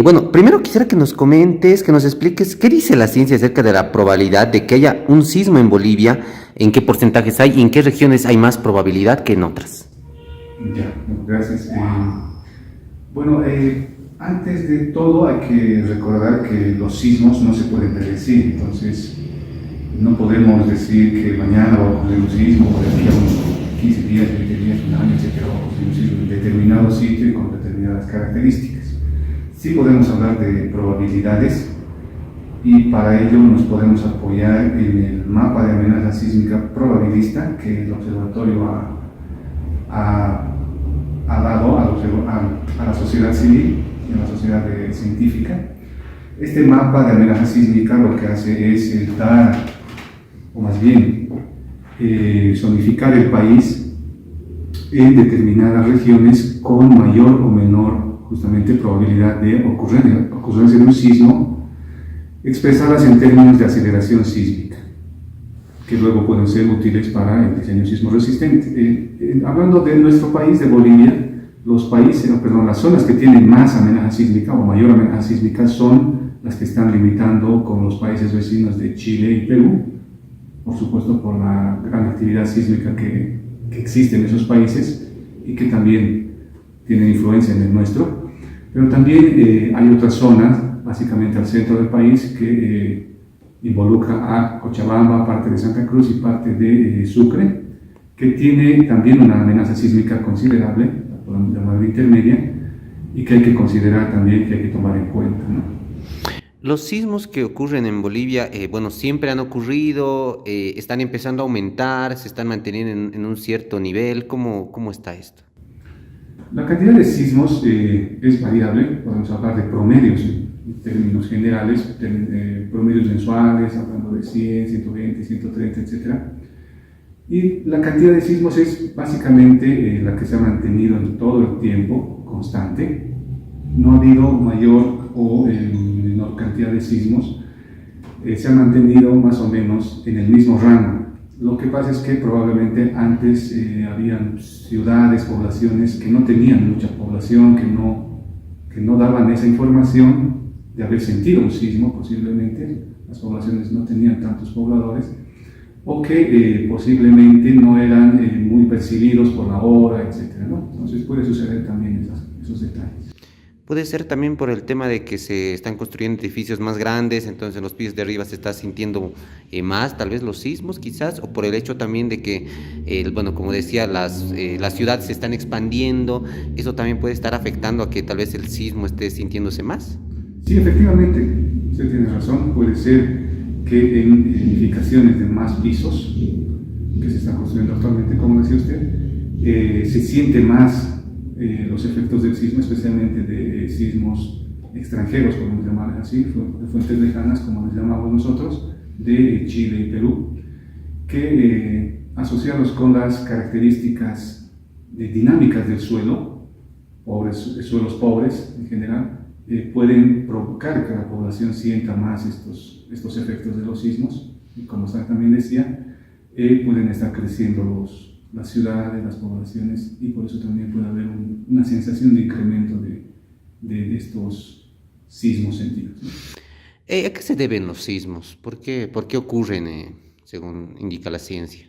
Bueno, primero quisiera que nos comentes, que nos expliques qué dice la ciencia acerca de la probabilidad de que haya un sismo en Bolivia, en qué porcentajes hay y en qué regiones hay más probabilidad que en otras. Ya, gracias. Bueno, antes de todo hay que recordar que los sismos no se pueden predecir, entonces no podemos decir que mañana va a ocurrir un sismo o de aquí a unos 15 días, 20 días, un año, etcétera, va a ocurrir un sismo en determinado sitio y con determinadas características. Sí podemos hablar de probabilidades y para ello nos podemos apoyar en el mapa de amenaza sísmica probabilista que el observatorio ha dado a la sociedad civil y a la sociedad científica. Este mapa de amenaza sísmica lo que hace es dar, o más bien, zonificar el país en determinadas regiones con mayor o menor justamente probabilidad de ocurrencia de un sismo, expresadas en términos de aceleración sísmica, que luego pueden ser útiles para el diseño sismo resistente. Hablando de nuestro país, de Bolivia, las zonas que tienen más amenaza sísmica o mayor amenaza sísmica son las que están limitando con los países vecinos de Chile y Perú, por supuesto por la gran actividad sísmica que existe en esos países y que también tiene influencia en el nuestro, pero también hay otras zonas, básicamente al centro del país, que involucra a Cochabamba, parte de Santa Cruz y parte de Sucre, que tiene también una amenaza sísmica considerable, la podemos llamar intermedia, y que hay que considerar también, que hay que tomar en cuenta, ¿no? Los sismos que ocurren en Bolivia, bueno, siempre han ocurrido, están empezando a aumentar, se están manteniendo en un cierto nivel. ¿Cómo está esto? La cantidad de sismos es variable, podemos hablar de promedios en términos generales, promedios mensuales, hablando de 100, 120, 130, etc. Y la cantidad de sismos es básicamente la que se ha mantenido en todo el tiempo, constante. No ha habido mayor o menor cantidad de sismos, se ha mantenido más o menos en el mismo rango. Lo que pasa es que probablemente antes habían ciudades, poblaciones que no tenían mucha población, que no daban esa información de haber sentido un sismo, posiblemente las poblaciones no tenían tantos pobladores, o que posiblemente no eran muy percibidos por la hora, etc., ¿no? Entonces puede suceder también esos detalles. Puede ser también por el tema de que se están construyendo edificios más grandes, entonces en los pisos de arriba se está sintiendo más, tal vez los sismos quizás, o por el hecho también de que, bueno, como decía, las ciudades se están expandiendo, eso también puede estar afectando a que tal vez el sismo esté sintiéndose más. Sí, efectivamente, usted tiene razón, puede ser que en edificaciones de más pisos, que se están construyendo actualmente, como decía usted, se siente más los efectos del sismo, especialmente de sismos extranjeros, podemos llamar así, de fuentes lejanas, como les llamamos nosotros, de Chile y Perú, que asociados con las características dinámicas del suelo, suelos pobres en general, pueden provocar que la población sienta más estos efectos de los sismos, y como usted también decía, pueden estar creciendo las ciudades, las poblaciones, y por eso también puede haber una sensación de incremento de estos sismos sentidos, ¿no? ¿A qué se deben los sismos? ¿Por qué ocurren, según indica la ciencia?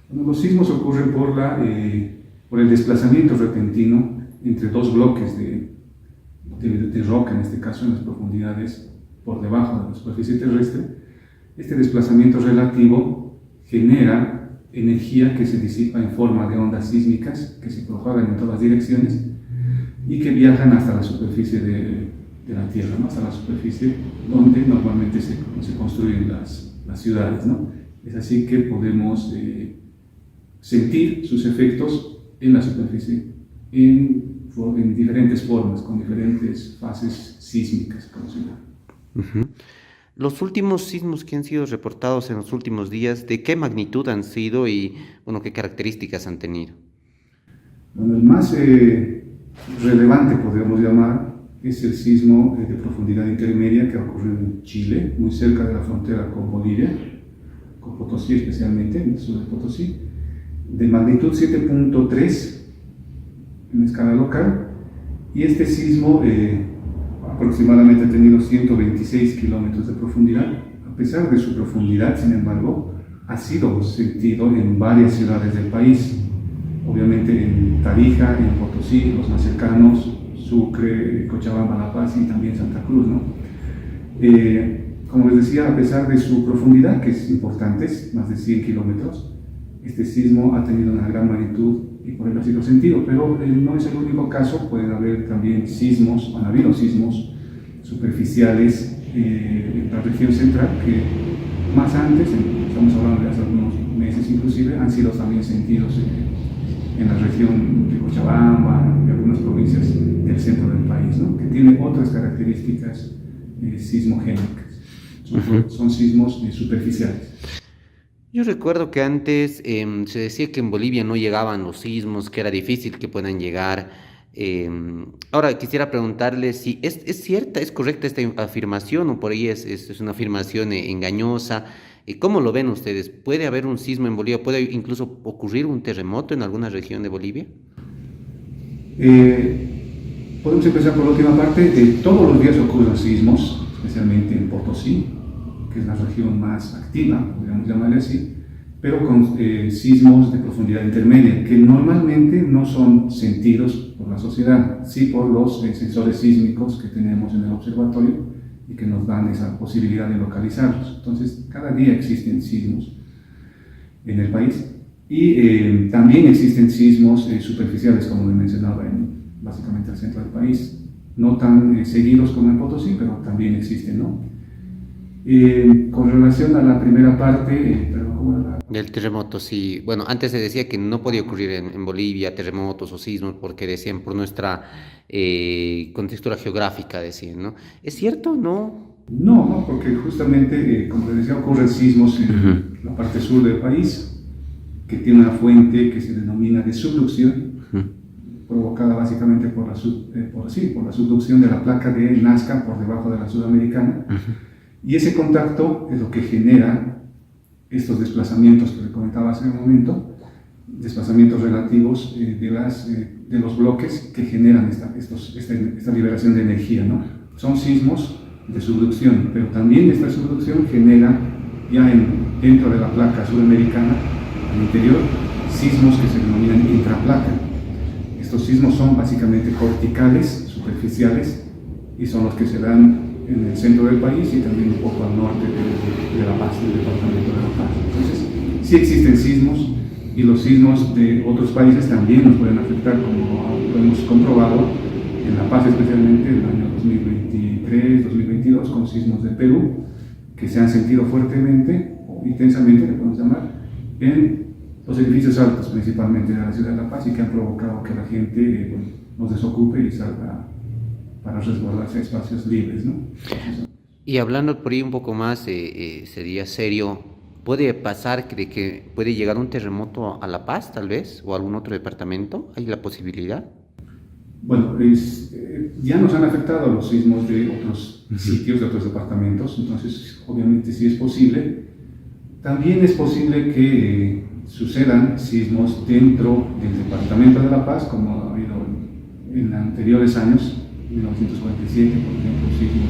Bueno, los sismos ocurren por el desplazamiento repentino entre dos bloques de roca, en este caso en las profundidades por debajo de la superficie terrestre. Este desplazamiento relativo genera energía que se disipa en forma de ondas sísmicas que se propagan en todas direcciones y que viajan hasta la superficie de la Tierra, ¿no? Hasta la superficie donde normalmente se construyen las ciudades, ¿no? Es así que podemos sentir sus efectos en la superficie en diferentes formas, con diferentes fases sísmicas, como se llama. Ujú. Los últimos sismos que han sido reportados en los últimos días, ¿de qué magnitud han sido y, bueno, qué características han tenido? Bueno, el más relevante, podríamos llamar, es el sismo de profundidad intermedia que ha ocurrido en Chile, muy cerca de la frontera con Bolivia, con Potosí especialmente, en el sur de Potosí, de magnitud 7.3 en escala local, y este sismo aproximadamente ha tenido 126 kilómetros de profundidad. A pesar de su profundidad, sin embargo, ha sido sentido en varias ciudades del país, obviamente en Tarija, en Potosí, los más cercanos, Sucre, Cochabamba, La Paz y también Santa Cruz, ¿no? Como les decía, a pesar de su profundidad, que es importante, es más de 100 kilómetros, este sismo ha tenido una gran magnitud y por ello ha sido sentido, pero no es el único caso. Pueden haber también sismos, han habido sismos superficiales en la región central que más antes, estamos hablando de hace algunos meses inclusive, han sido también sentidos en la región de Cochabamba y algunas provincias del centro del país, ¿no? Que tienen otras características sismogénicas. Son sismos superficiales. Yo recuerdo que antes se decía que en Bolivia no llegaban los sismos, que era difícil que puedan llegar. Ahora quisiera preguntarle si es cierta, es correcta esta afirmación o por ahí es una afirmación engañosa. ¿Cómo lo ven ustedes? ¿Puede haber un sismo en Bolivia? ¿Puede incluso ocurrir un terremoto en alguna región de Bolivia? Podemos empezar por la última parte. Todos los días ocurren sismos, especialmente en Potosí, que es la región más activa, podríamos llamarle así, pero con sismos de profundidad intermedia, que normalmente no son sentidos por la sociedad, sí por los sensores sísmicos que tenemos en el observatorio y que nos dan esa posibilidad de localizarlos. Entonces, cada día existen sismos en el país y también existen sismos superficiales, como le mencionaba, en básicamente el centro del país, no tan seguidos como en Potosí, pero también existen, ¿no? Con relación a la primera parte, Del terremoto, sí. Bueno, antes se decía que no podía ocurrir en Bolivia terremotos o sismos porque decían por nuestra contextura geográfica, decían, ¿no? ¿Es cierto o no? No, no, porque justamente, como les decía, ocurren sismos en la parte sur del país, que tiene una fuente que se denomina de subducción, provocada básicamente por la subducción de la placa de Nazca por debajo de la sudamericana. Y ese contacto es lo que genera estos desplazamientos que le comentaba hace un momento, desplazamientos relativos de los bloques que generan esta liberación de energía, ¿no? Son sismos de subducción, pero también esta subducción genera ya dentro de la placa sudamericana, al interior, sismos que se denominan intraplaca. Estos sismos son básicamente corticales, superficiales, y son los que se dan en el centro del país y también un poco al norte de La Paz, del departamento de La Paz. Entonces, sí existen sismos y los sismos de otros países también nos pueden afectar, como lo hemos comprobado en La Paz, especialmente en el año 2023-2022, con sismos de Perú, que se han sentido fuertemente o intensamente, le podemos llamar, en los edificios altos, principalmente de la ciudad de La Paz, y que han provocado que la gente nos desocupe y salga para resguardarse espacios libres, ¿no? Y hablando por ahí un poco más, sería serio, ¿puede pasar que puede llegar un terremoto a La Paz, tal vez, o a algún otro departamento? ¿Hay la posibilidad? Bueno, ya nos han afectado los sismos de otros sitios, de otros departamentos, entonces obviamente sí es posible. También es posible que sucedan sismos dentro del departamento de La Paz, como ha habido en anteriores años. 1947, por ejemplo, sismo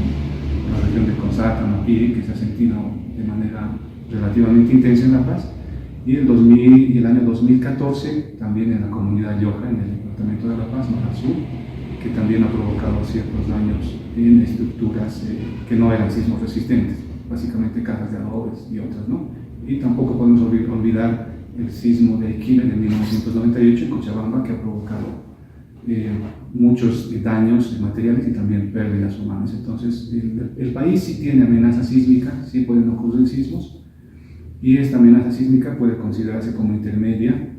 en la región de Consaca, Mapiri, que se ha sentido de manera relativamente intensa en La Paz, y el año 2014 también en la comunidad Yoja, en el departamento de La Paz, más al sur, que también ha provocado ciertos daños en estructuras que no eran sismos resistentes, básicamente casas de adobes y otras, ¿no? Y tampoco podemos olvidar el sismo de Iquile de 1998 en Cochabamba, que ha provocado muchos daños materiales y también pérdidas humanas. Entonces, el país sí tiene amenaza sísmica, sí pueden ocurrir sismos, y esta amenaza sísmica puede considerarse como intermedia.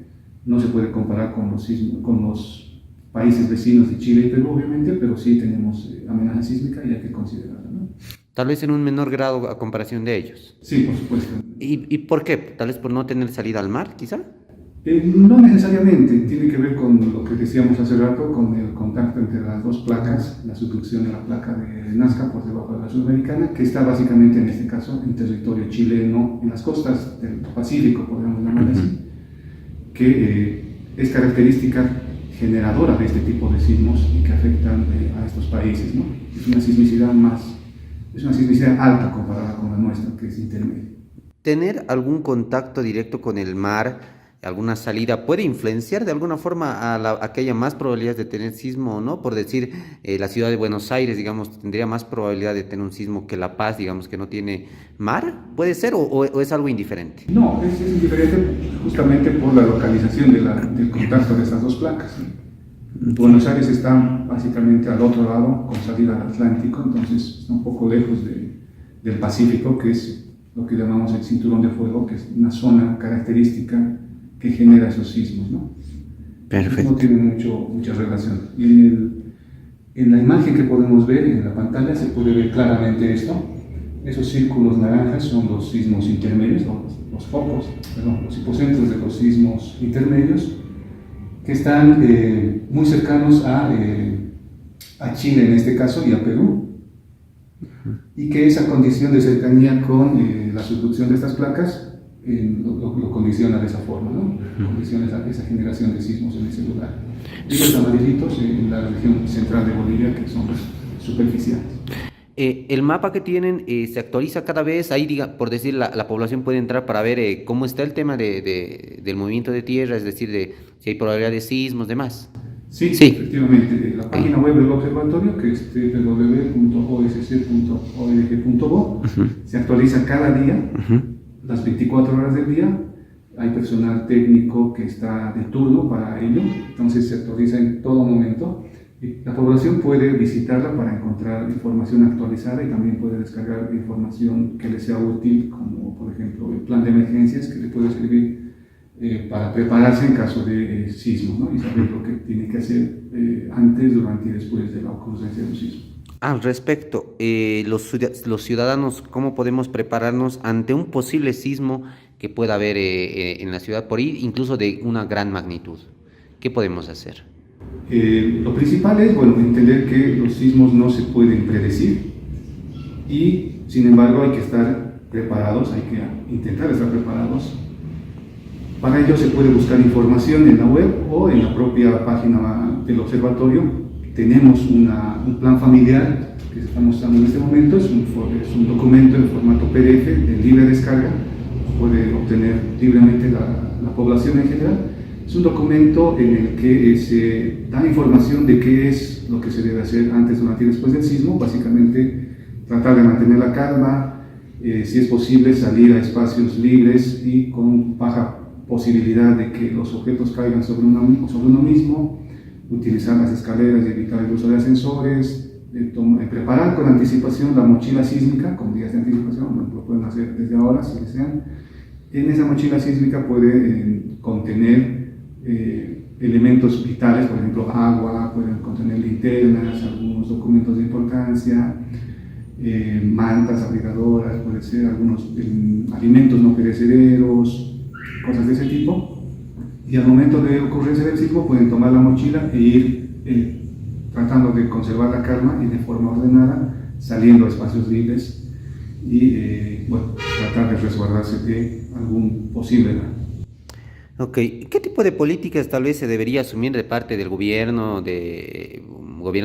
No se puede comparar con los países vecinos de Chile y Perú, obviamente, pero sí tenemos amenaza sísmica y hay que considerarla, ¿no? Tal vez en un menor grado a comparación de ellos. Sí, por supuesto. ¿Y por qué? Tal vez por no tener salida al mar, quizá. No necesariamente, tiene que ver con lo que decíamos hace rato, con el contacto entre las dos placas, la subducción de la placa de Nazca por debajo de la sudamericana, que está básicamente en este caso en territorio chileno, en las costas del Pacífico, podríamos llamarlo así, que es característica generadora de este tipo de sismos y que afectan a estos países, ¿no? Es una sismicidad alta comparada con la nuestra, que es intermedia. ¿Tener algún contacto directo con el mar, alguna salida, puede influenciar de alguna forma a que haya más probabilidades de tener sismo o no? Por decir, la ciudad de Buenos Aires, digamos, tendría más probabilidad de tener un sismo que La Paz, digamos, que no tiene mar. ¿Puede ser o es algo indiferente? No, es indiferente justamente por la localización del contacto de estas dos placas. Buenos Aires está básicamente al otro lado, con salida al Atlántico, entonces está un poco lejos del Pacífico, que es lo que llamamos el cinturón de fuego, que es una zona característica que genera esos sismos, ¿no? Perfecto. No tiene mucha relación. Y en la imagen que podemos ver en la pantalla se puede ver claramente esto. Esos círculos naranjas son los sismos intermedios, los focos, los hipocentros de los sismos intermedios, que están muy cercanos a Chile en este caso y a Perú, y que esa condición de cercanía con la subducción de estas placas lo condiciona de esa forma, ¿no? Condiciona esa generación de sismos en ese lugar. Y los amarillitos en la región central de Bolivia, que son superficiales. El mapa que tienen se actualiza cada vez, ahí por decir la población puede entrar para ver cómo está el tema del movimiento de tierra, es decir, de si hay probabilidad de sismos, demás. Sí, efectivamente. La página web del observatorio, que es www.osc.org.bo, se actualiza cada día, las 24 horas del día. Hay personal técnico que está de turno para ello, entonces se actualiza en todo momento. Y la población puede visitarla para encontrar información actualizada y también puede descargar información que le sea útil, como por ejemplo el plan de emergencias, que le puede servir para prepararse en caso de sismo, ¿no? Y saber lo que tiene que hacer antes, durante y después de la ocurrencia de un sismo. Al respecto, los ciudadanos, ¿cómo podemos prepararnos ante un posible sismo que pueda haber en la ciudad, por ahí, incluso de una gran magnitud? ¿Qué podemos hacer? Lo principal es, bueno, entender que los sismos no se pueden predecir y, sin embargo, hay que estar preparados, hay que intentar estar preparados. Para ello se puede buscar información en la web o en la propia página del observatorio. Tenemos un plan familiar que se está mostrando en este momento, es un documento en formato PDF de libre descarga, puede obtener libremente la población en general. Es un documento en el que se da información de qué es lo que se debe hacer antes, durante y después del sismo. Básicamente, tratar de mantener la calma, si es posible salir a espacios libres y con baja posibilidad de que los objetos caigan sobre uno mismo, utilizar las escaleras y evitar el uso de ascensores, preparar con anticipación la mochila sísmica, con días de anticipación, lo pueden hacer desde ahora si desean. En esa mochila sísmica puede contener elementos vitales, por ejemplo agua, pueden contener linternas, algunos documentos de importancia, mantas abrigadoras, puede ser algunos alimentos no perecederos, cosas de ese tipo. Y al momento de ocurrencia del sismo pueden tomar la mochila e ir tratando de conservar la calma y de forma ordenada, saliendo a espacios libres y tratar de resguardarse de algún posible daño. Ok, ¿qué tipo de políticas tal vez se debería asumir de parte del gobierno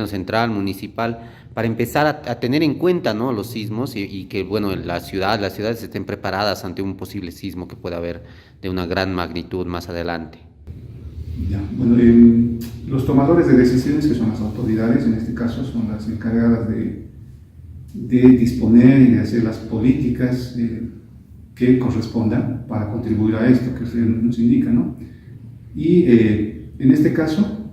central, municipal, para empezar a tener en cuenta, ¿no?, los sismos y que, bueno, las ciudades estén preparadas ante un posible sismo que pueda haber de una gran magnitud más adelante? Ya, bueno, los tomadores de decisiones, que son las autoridades, en este caso son las encargadas de disponer y de hacer las políticas que correspondan para contribuir a esto que usted nos indica, ¿no? Y en este caso,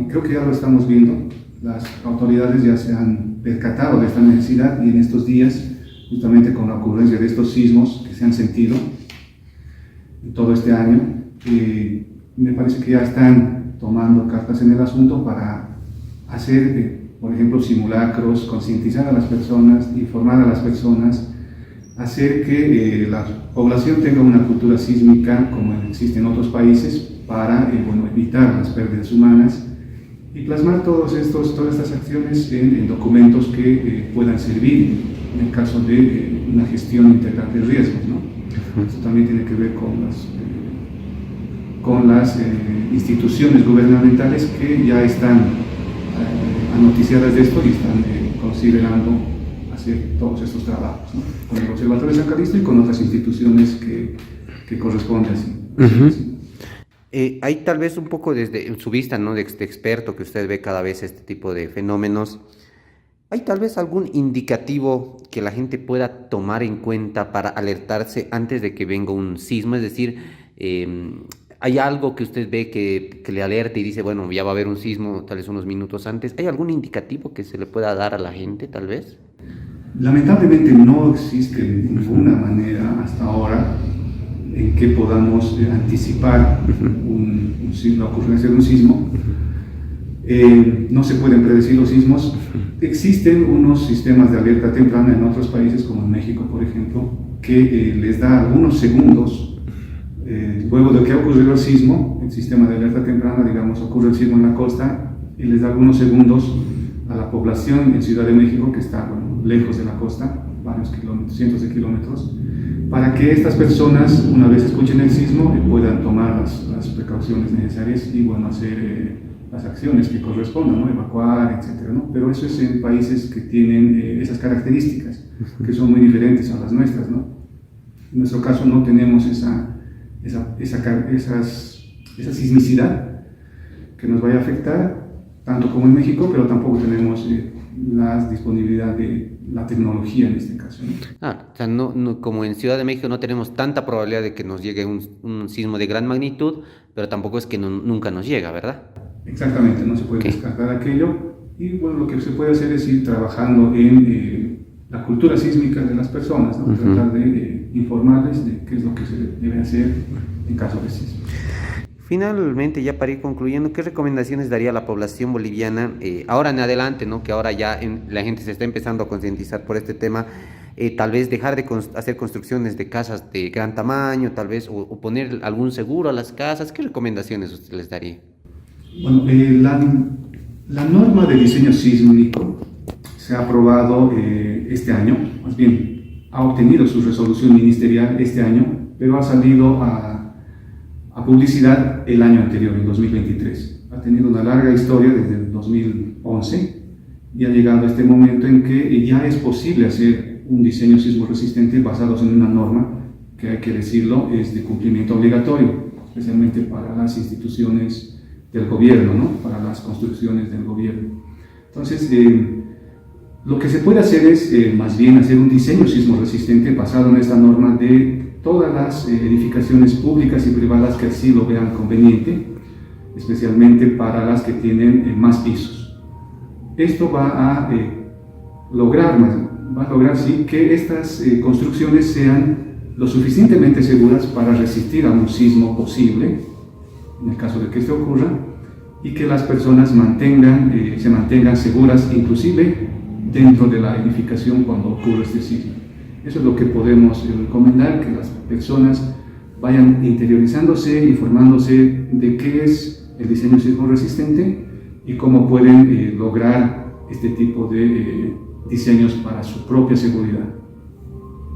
creo que ya lo estamos viendo, las autoridades ya se han percatado de esta necesidad y en estos días, justamente con la ocurrencia de estos sismos que se han sentido todo este año, me parece que ya están tomando cartas en el asunto para hacer, por ejemplo, simulacros, concientizar a las personas, informar a las personas, hacer que la población tenga una cultura sísmica como existe en otros países para evitar las pérdidas humanas y plasmar todas estas acciones en documentos que puedan servir en el caso de una gestión integral de riesgos, ¿no? Esto también tiene que ver con con las instituciones gubernamentales que ya están anoticiadas de esto y están considerando hacer todos estos trabajos, ¿no? Con el Observatorio de San Calixto y con otras instituciones que corresponden así. Hay tal vez un poco desde su vista, ¿no? De experto que usted ve cada vez este tipo de fenómenos. ¿Hay tal vez algún indicativo que la gente pueda tomar en cuenta para alertarse antes de que venga un sismo? Es decir, ¿hay algo que usted ve que le alerte y dice, bueno, ya va a haber un sismo tal vez unos minutos antes? ¿Hay algún indicativo que se le pueda dar a la gente tal vez? Lamentablemente no existe ninguna manera hasta ahora en que podamos anticipar la ocurrencia de un sismo. No se pueden predecir los sismos. Existen unos sistemas de alerta temprana en otros países, como en México, por ejemplo, que les da algunos segundos luego de que ha ocurrido el sismo. El sistema de alerta temprana, digamos, ocurre el sismo en la costa y les da algunos segundos a la población en Ciudad de México, que está lejos de la costa, varios kilómetros, cientos de kilómetros, para que estas personas, una vez escuchen el sismo, puedan tomar las precauciones necesarias y hacer las acciones que correspondan, ¿no? Evacuar, etcétera, ¿no? Pero eso es en países que tienen esas características, que son muy diferentes a las nuestras, ¿no? En nuestro caso no tenemos esa sismicidad que nos vaya a afectar, tanto como en México, pero tampoco tenemos la disponibilidad de la tecnología en este caso, ¿no? O sea, no, como en Ciudad de México no tenemos tanta probabilidad de que nos llegue un sismo de gran magnitud, pero tampoco es que nunca nos llega, ¿verdad? Exactamente, no se puede descartar aquello, y lo que se puede hacer es ir trabajando en la cultura sísmica de las personas, ¿no? Tratar de informarles de qué es lo que se debe hacer en caso de sismo. Finalmente, ya para ir concluyendo, ¿qué recomendaciones daría a la población boliviana ahora en adelante, ¿no? Que ahora ya la gente se está empezando a concientizar por este tema, tal vez dejar de hacer construcciones de casas de gran tamaño, tal vez, o poner algún seguro a las casas? ¿Qué recomendaciones usted les daría? Bueno, la norma de diseño sísmico se ha aprobado este año, más bien ha obtenido su resolución ministerial este año, pero ha salido a publicidad el año anterior, en 2023. Ha tenido una larga historia desde el 2011 y ha llegado a este momento en que ya es posible hacer un diseño sismo resistente basado en una norma que, hay que decirlo, es de cumplimiento obligatorio, especialmente para las instituciones del gobierno, ¿no? Para las construcciones del gobierno. Entonces, lo que se puede hacer es más bien hacer un diseño sismo resistente basado en esta norma de todas las edificaciones públicas y privadas que así lo vean conveniente, especialmente para las que tienen más pisos. Esto va a lograr sí, que estas construcciones sean lo suficientemente seguras para resistir a un sismo posible, en el caso de que esto ocurra, y que las personas se mantengan seguras, inclusive dentro de la edificación cuando ocurre este sismo. Eso es lo que podemos recomendar, que las personas vayan interiorizándose, informándose de qué es el diseño sismo resistente y cómo pueden lograr este tipo de diseños para su propia seguridad.